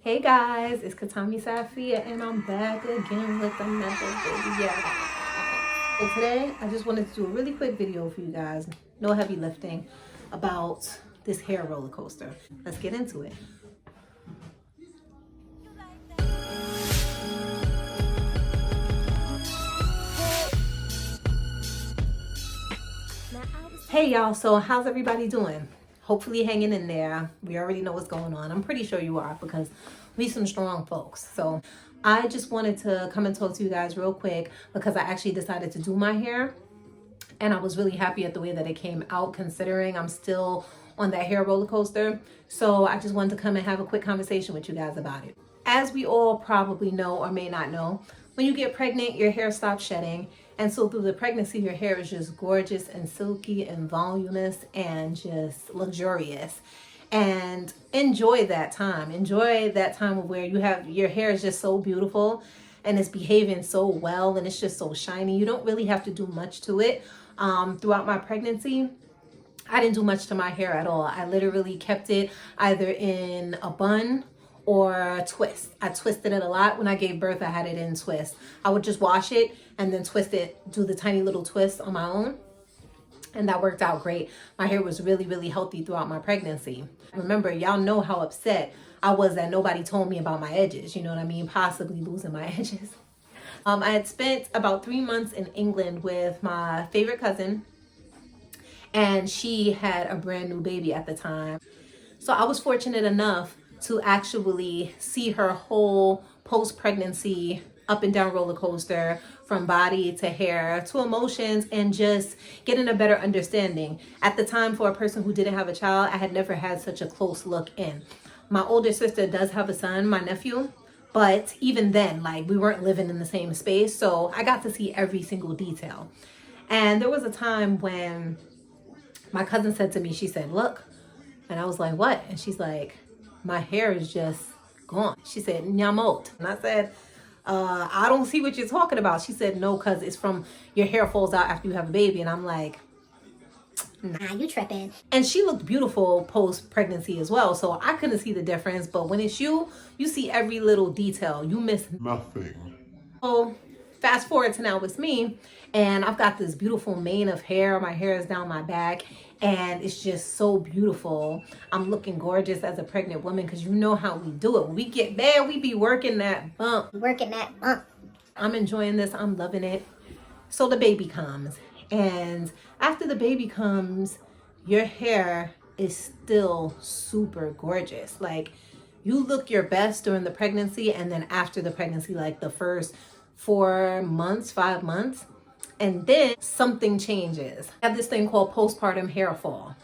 Hey guys, it's Katami Safia and I'm back again with another video. So today I just wanted to do a really quick video for you guys, no heavy lifting, about this hair roller coaster. Let's get into it. Hey y'all, so how's everybody doing? Hopefully hanging in there. We already know what's going on. I'm pretty sure you are because we some strong folks. So I just wanted to come and talk to you guys real quick because I actually decided to do my hair and I was really happy at the way that it came out considering I'm still on that hair roller coaster. So I just wanted to come and have a quick conversation with you guys about it. As we all probably know or may not know, when you get pregnant, your hair stops shedding. And so through the pregnancy, your hair is just gorgeous and silky and voluminous and just luxurious. And enjoy that time. Enjoy that time of where you have your hair is just so beautiful and it's behaving so well and it's just so shiny. You don't really have to do much to it. Throughout my pregnancy, I didn't do much to my hair at all. I literally kept it either in a bun or a twist. I twisted it a lot. When I gave birth, I had it in twist. I would just wash it and then twist it, do the tiny little twist on my own. And that worked out great. My hair was really, really healthy throughout my pregnancy. Remember, y'all know how upset I was that nobody told me about my edges. You know what I mean? Possibly losing my edges. I had spent about 3 months in England with my favorite cousin, and she had a brand new baby at the time. So I was fortunate enough to actually see her whole post-pregnancy up and down roller coaster, from body to hair to emotions, and just getting a better understanding. At the time, for a person who didn't have a child, I had never had such a close look in. My older sister does have a son, my nephew, but even then, like, we weren't living in the same space, so I got to see every single detail. And there was a time when my cousin said to me, she said, "Look," and I was like, "What?" And she's like, "My hair is just gone." She said, "Nyamot." And I said, I don't see what you're talking about." She said, "No, cause it's from your hair falls out after you have a baby." And I'm like, "Nah, you tripping." And she looked beautiful post-pregnancy as well, so I couldn't see the difference. But when it's you see every little detail. You miss nothing. So fast forward to now it's me, and I've got this beautiful mane of hair. My hair is down my back, and it's just so beautiful. I'm looking gorgeous as a pregnant woman because you know how we do it. When we get there, we be working that bump. I'm enjoying this. I'm loving it. So the baby comes, and after the baby comes, your hair is still super gorgeous. Like, you look your best during the pregnancy, and then after the pregnancy, like the first 4 months, 5 months, and then something changes. I have this thing called postpartum hair fall,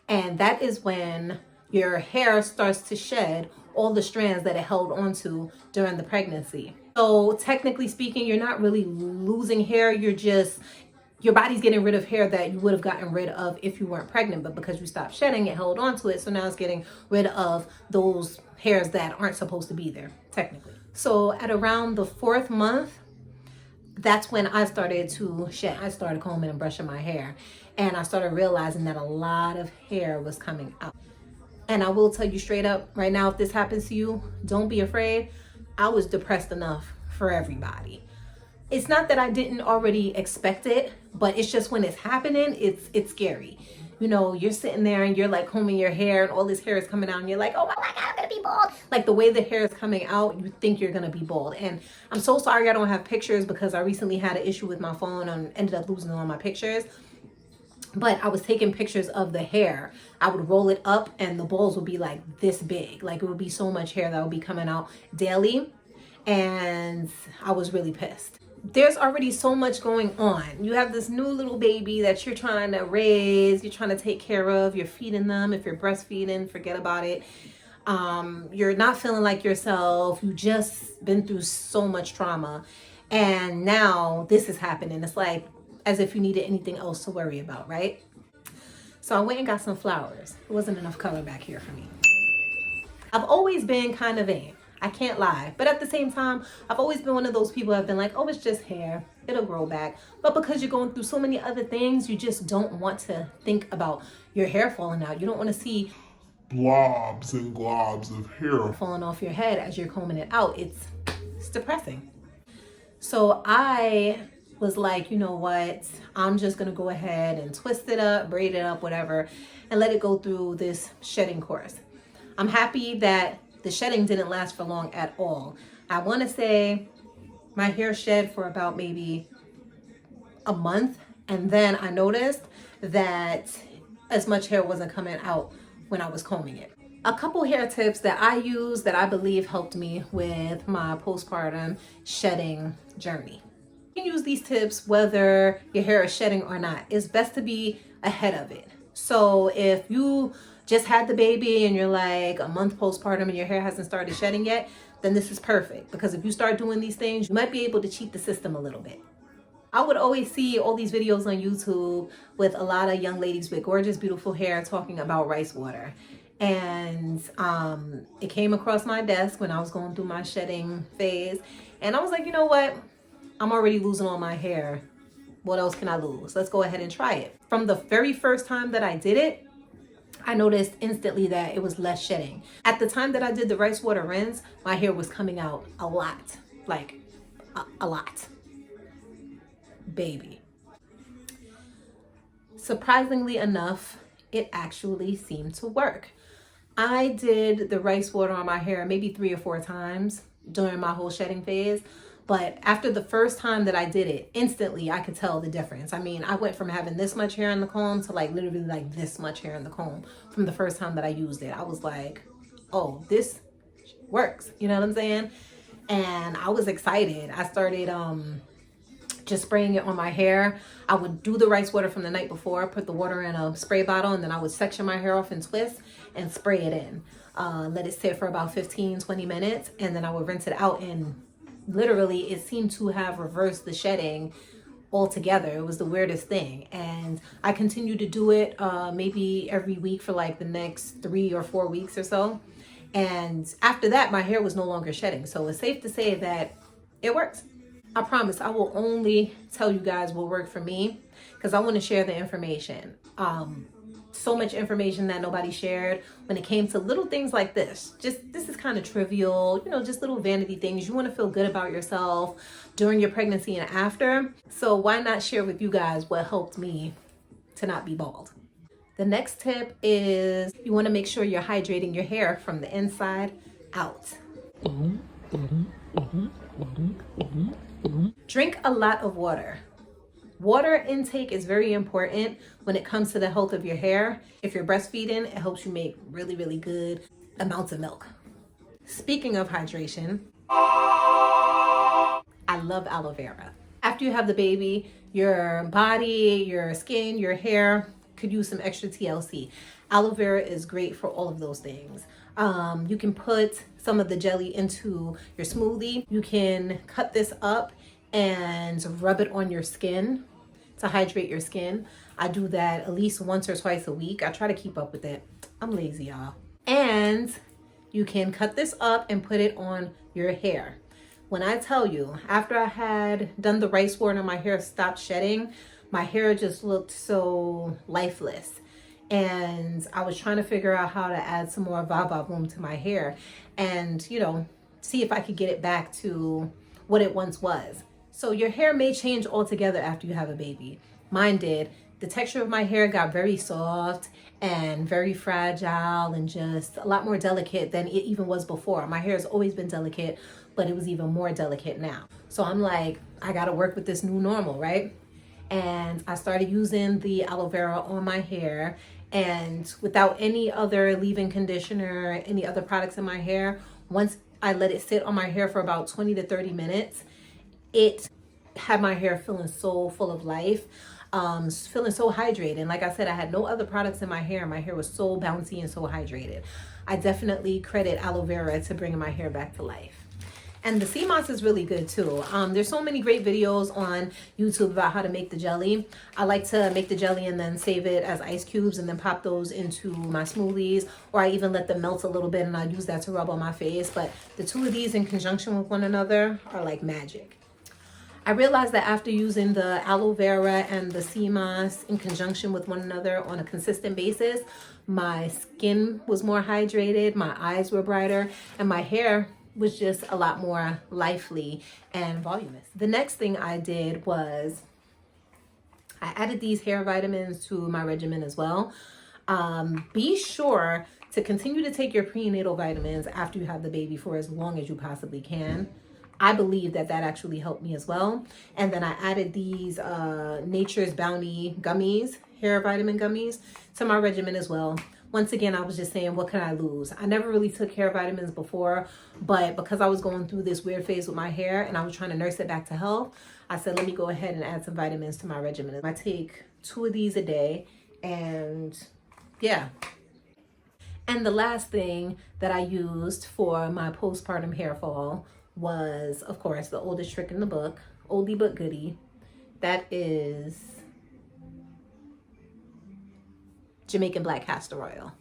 and that is when your hair starts to shed all the strands that it held onto during the pregnancy. So technically speaking, you're not really losing hair, you're just, your body's getting rid of hair that you would have gotten rid of if you weren't pregnant, but because you stopped shedding, it held on to it. So now it's getting rid of those hairs that aren't supposed to be there, technically. So at around the 4th month, that's when I started to shed. I started combing and brushing my hair, and I started realizing that a lot of hair was coming out. And I will tell you straight up right now, if this happens to you, don't be afraid. I was depressed enough for everybody. It's not that I didn't already expect it, but it's just when it's happening, it's scary. You know, you're sitting there and you're like combing your hair and all this hair is coming out and you're like, "Oh my God, I'm gonna be bald." Like, the way the hair is coming out, you think you're gonna be bald. And I'm so sorry I don't have pictures because I recently had an issue with my phone and ended up losing all my pictures. But I was taking pictures of the hair. I would roll it up and the balls would be like this big. Like, it would be so much hair that would be coming out daily. And I was really pissed. There's already so much going on. You have this new little baby that you're trying to raise, you're trying to take care of, you're feeding them. If you're breastfeeding, forget about it. You're not feeling like yourself. You just been through so much trauma. And now this is happening. It's like as if you needed anything else to worry about, right? So I went and got some flowers. There wasn't enough color back here for me. I've always been kind of vain. I can't lie. But at the same time, I've always been one of those people that have been like, "Oh, it's just hair. It'll grow back." But because you're going through so many other things, you just don't want to think about your hair falling out. You don't want to see blobs and globs of hair falling off your head as you're combing it out. It's depressing. So I was like, you know what? I'm just going to go ahead and twist it up, braid it up, whatever, and let it go through this shedding course. I'm happy that the shedding didn't last for long at all. I want to say my hair shed for about maybe a month, and then I noticed that as much hair wasn't coming out when I was combing it. A couple hair tips that I use that I believe helped me with my postpartum shedding journey. You can use these tips whether your hair is shedding or not. It's best to be ahead of it. So if you just had the baby and you're like a month postpartum and your hair hasn't started shedding yet, then this is perfect, because if you start doing these things, you might be able to cheat the system a little bit. I would always see all these videos on YouTube with a lot of young ladies with gorgeous, beautiful hair talking about rice water. And it came across my desk when I was going through my shedding phase. And I was like, you know what? I'm already losing all my hair. What else can I lose? Let's go ahead and try it. From the very first time that I did it, I noticed instantly that it was less shedding. At the time that I did the rice water rinse, my hair was coming out a lot, like a lot. Baby. Surprisingly enough, it actually seemed to work. I did the rice water on my hair maybe 3 or 4 times during my whole shedding phase. But after the first time that I did it, instantly I could tell the difference. I mean, I went from having this much hair in the comb to like literally like this much hair in the comb from the first time that I used it. I was like, oh, this works. You know what I'm saying? And I was excited. I started just spraying it on my hair. I would do the rice water from the night before, put the water in a spray bottle, and then I would section my hair off and twist and spray it in. Let it sit for about 15-20 minutes, and then I would rinse it out, and literally it seemed to have reversed the shedding altogether. It was the weirdest thing. And I continued to do it maybe every week for like the next 3 or 4 weeks or so. And after that, my hair was no longer shedding. So it's safe to say that it works. I promise I will only tell you guys what worked for me, because I want to share the information. So much information that nobody shared when it came to little things like this. This is kind of trivial, you know, just little vanity things. You want to feel good about yourself during your pregnancy and after. So why not share with you guys what helped me to not be bald? The next tip is you want to make sure you're hydrating your hair from the inside out. Drink a lot of water. Water intake is very important when it comes to the health of your hair. If you're breastfeeding, it helps you make really, really good amounts of milk. Speaking of hydration, I love aloe vera. After you have the baby, your body, your skin, your hair could use some extra TLC. Aloe vera is great for all of those things. You can put some of the jelly into your smoothie. You can cut this up and rub it on your skin to hydrate your skin. I do that at least once or twice a week. I try to keep up with it. I'm lazy, y'all. And you can cut this up and put it on your hair. When I tell you, after I had done the rice water and my hair stopped shedding, my hair just looked so lifeless. And I was trying to figure out how to add some more va-va boom to my hair and, you know, see if I could get it back to what it once was. So your hair may change altogether after you have a baby. Mine did. The texture of my hair got very soft and very fragile and just a lot more delicate than it even was before. My hair has always been delicate, but it was even more delicate now. So I'm like, I gotta work with this new normal, right? And I started using the aloe vera on my hair, and without any other leave-in conditioner, any other products in my hair, once I let it sit on my hair for about 20 to 30 minutes, it had my hair feeling so full of life, feeling so hydrated. And like I said, I had no other products in my hair. My hair was so bouncy and so hydrated. I definitely credit aloe vera to bringing my hair back to life. And the sea moss is really good too. There's so many great videos on YouTube about how to make the jelly. I like to make the jelly and then save it as ice cubes and then pop those into my smoothies, or I even let them melt a little bit and I use that to rub on my face. But the two of these in conjunction with one another are like magic. I realized that after using the aloe vera and the sea moss in conjunction with one another on a consistent basis, My skin was more hydrated, my eyes were brighter, and my hair was just a lot more lively and voluminous. The next thing I did was I added these hair vitamins to my regimen as well. Be sure to continue to take your prenatal vitamins after you have the baby for as long as you possibly can. I believe that actually helped me as well. And then I added these Nature's Bounty gummies, hair vitamin gummies, to my regimen as well. Once again, I was just saying, what can I lose? I never really took hair vitamins before, but because I was going through this weird phase with my hair and I was trying to nurse it back to health, I said, let me go ahead and add some vitamins to my regimen. I take 2 of these a day, and yeah. And the last thing that I used for my postpartum hair fall was, of course, the oldest trick in the book, oldie but goodie. That is Jamaican black castor oil.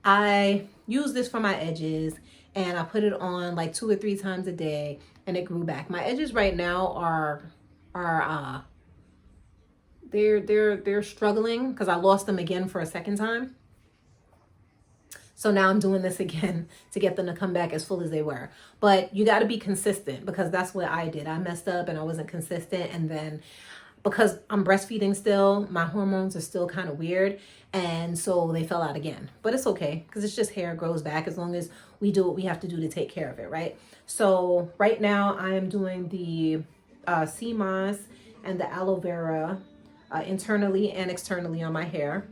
I use this for my edges, and I put it on like 2 or 3 times a day, and it grew back. My edges right now are they're struggling because I lost them again for a second time. So now I'm doing this again to get them to come back as full as they were. But you got to be consistent, because that's what I did. I messed up and I wasn't consistent. And then because I'm breastfeeding still, my hormones are still kind of weird. And so they fell out again. But it's okay, because it's just hair grows back as long as we do what we have to do to take care of it, right? So right now I am doing the sea moss and the aloe vera internally and externally on my hair.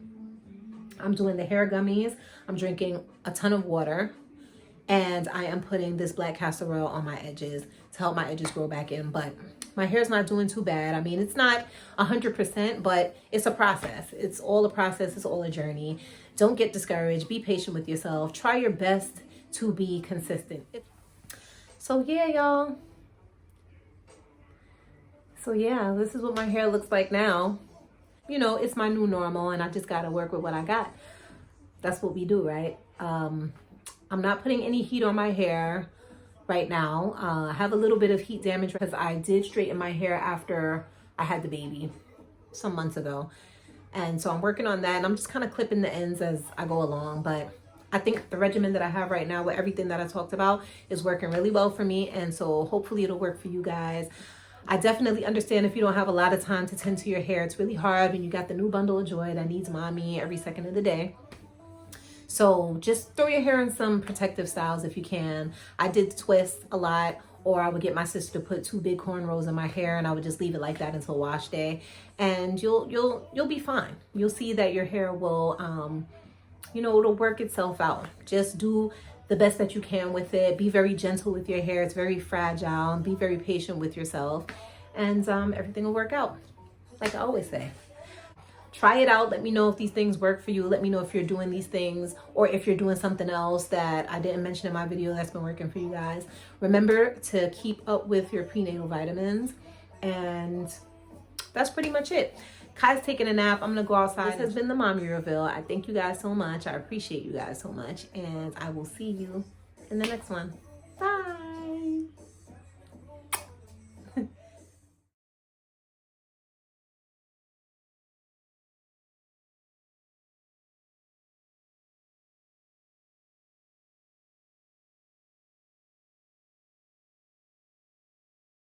I'm doing the hair gummies. I'm drinking a ton of water, and I am putting this black castor oil on my edges to help my edges grow back in. But my hair's not doing too bad. I mean, it's not 100%, but it's a process. It's all a process. It's all a journey. Don't get discouraged. Be patient with yourself. Try your best to be consistent. So yeah, y'all. So yeah, this is what my hair looks like now. You know, it's my new normal, and I just got to work with what I got. That's what we do, right? I'm not putting any heat on my hair right now. I have a little bit of heat damage because I did straighten my hair after I had the baby some months ago. And so I'm working on that, and I'm just kind of clipping the ends as I go along. But I think the regimen that I have right now with everything that I talked about is working really well for me. And so hopefully it'll work for you guys. I definitely understand if you don't have a lot of time to tend to your hair. It's really hard when you got the new bundle of joy that needs mommy every second of the day. So just throw your hair in some protective styles if you can. I did twist a lot, or I would get my sister to put 2 big cornrows in my hair, and I would just leave it like that until wash day, and you'll be fine. You'll see that your hair will it'll work itself out. Just do the best that you can with it. Be very gentle with your hair. It's very fragile, and be very patient with yourself, and everything will work out, like I always say. Try it out. Let me know if these things work for you. Let me know if you're doing these things, or if you're doing something else that I didn't mention in my video that's been working for you guys. Remember to keep up with your prenatal vitamins, and that's pretty much it. Kai's taking a nap. I'm gonna go outside. This has been the Mommy Reveal. I thank you guys so much. I appreciate you guys so much, and I will see you in the next one. Bye.